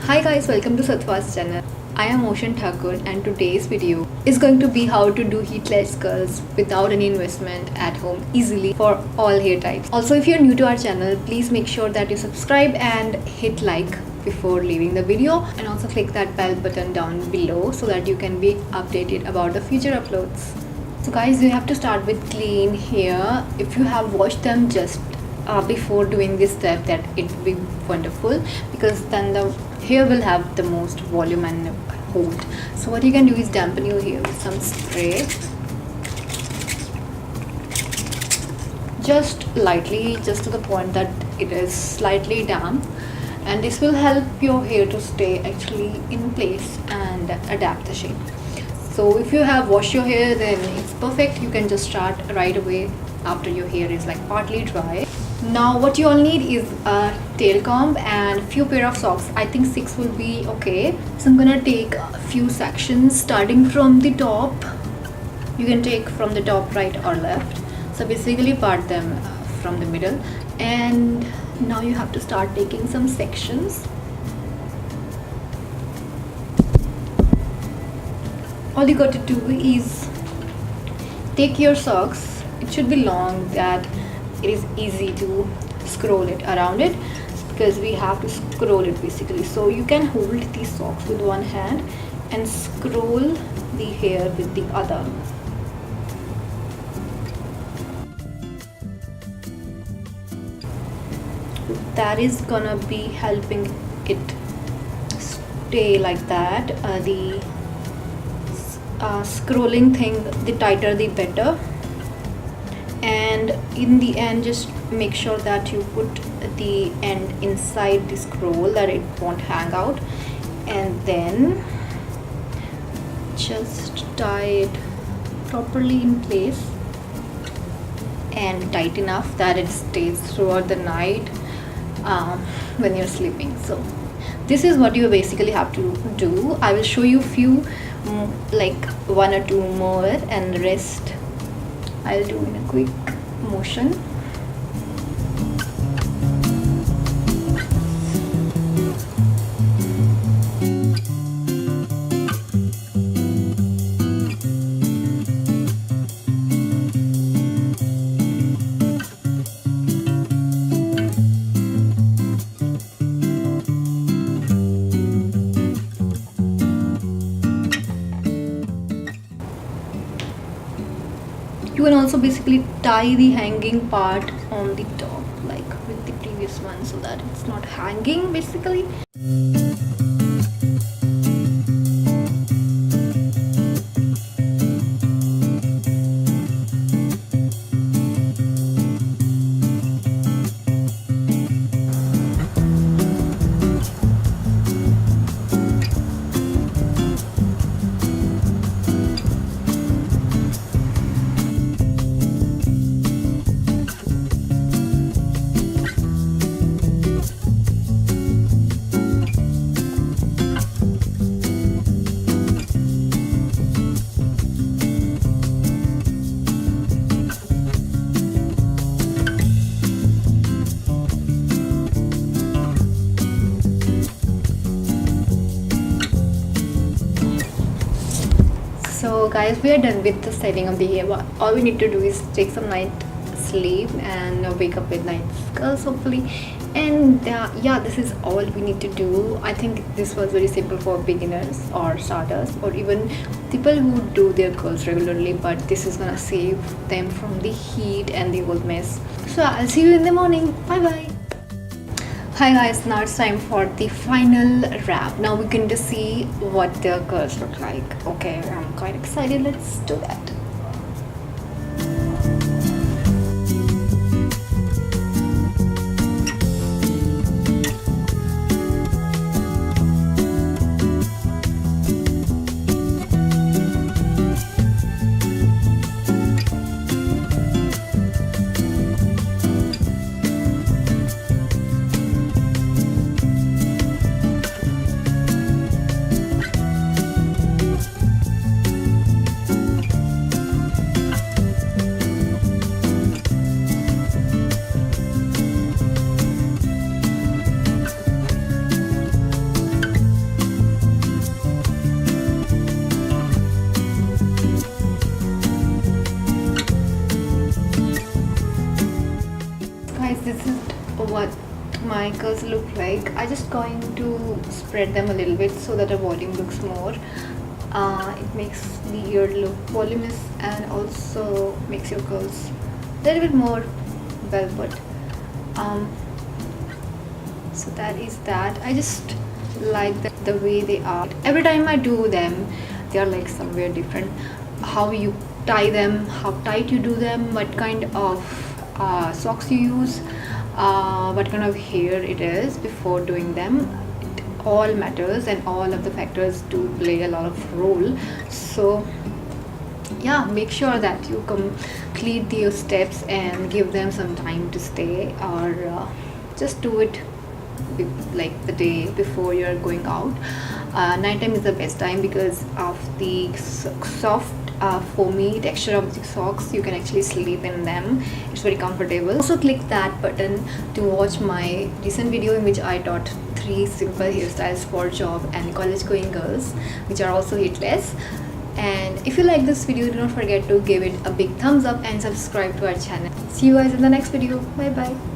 Hi guys, welcome to Satwa's channel. I am Ocean Thakur and today's video is going to be how to do heatless curls without any investment at home easily for all hair types. Also, if you're new to our channel, please make sure that you subscribe and hit like before leaving the video, and also click that bell button down below so that you can be updated about the future uploads. So guys, you have to start with clean hair. If you have washed them just before doing this step, that it will be wonderful, because then the hair will have the most volume and hold. So what you can do is dampen your hair with some spray, just lightly, just to the point that it is slightly damp, and this will help your hair to stay actually in place and adapt the shape. So if you have washed your hair, then it's perfect. You can just start right away after your hair is like partly dry. Now what you all need is a tail comb and few pair of socks. I think 6 will be okay. So I'm gonna take a few sections starting from the top. You can take from the top, right or left. So basically part them from the middle, and now you have to start taking some sections. All you got to do is take your socks. It should be long that it is easy to scroll it around it, because we have to scroll it basically. So you can hold these socks with one hand and scroll the hair with the other. That is gonna be helping it stay like that. The scrolling thing, the tighter the better. And in the end, just make sure that you put the end inside the scroll, that it won't hang out, and then just tie it properly in place and tight enough that it stays throughout the night when you're sleeping. So this is what you basically have to do. I will show you few like 1 or 2 more, and rest I'll do in a quick motion. You can also basically tie the hanging part on the top, like with the previous one, so that it's not hanging basically. So guys, we are done with the styling of the hair. All we need to do is take some night sleep and wake up with night curls hopefully. And yeah, this is all we need to do. I think this was very simple for beginners or starters, or even people who do their curls regularly, but this is gonna save them from the heat and the whole mess. So I'll see you in the morning. Bye bye. Hi guys, now it's time for the final wrap. Now we're going to see what their curls look like. Okay, I'm quite excited. Let's do that. my curls look like. I just going to spread them a little bit so that the volume looks more. It makes the ear look voluminous and also makes your curls a little bit more well put. So that is that. I just like the way they are. Every time I do them, they are like somewhere different. How you tie them, how tight you do them, what kind of socks you use, what kind of hair it is before doing them, it all matters, and all of the factors do play a lot of role. So yeah, make sure that you complete your steps and give them some time to stay, or just do it like the day before you're going out. Nighttime is the best time because of the soft foamy texture of the socks. You can actually sleep in them. It's very comfortable. Also click that button to watch my recent video in which I taught 3 simple hairstyles for job and college going girls, which are also heatless. And if you like this video, do not forget to give it a big thumbs up and subscribe to our channel. See you guys in the next video. Bye bye.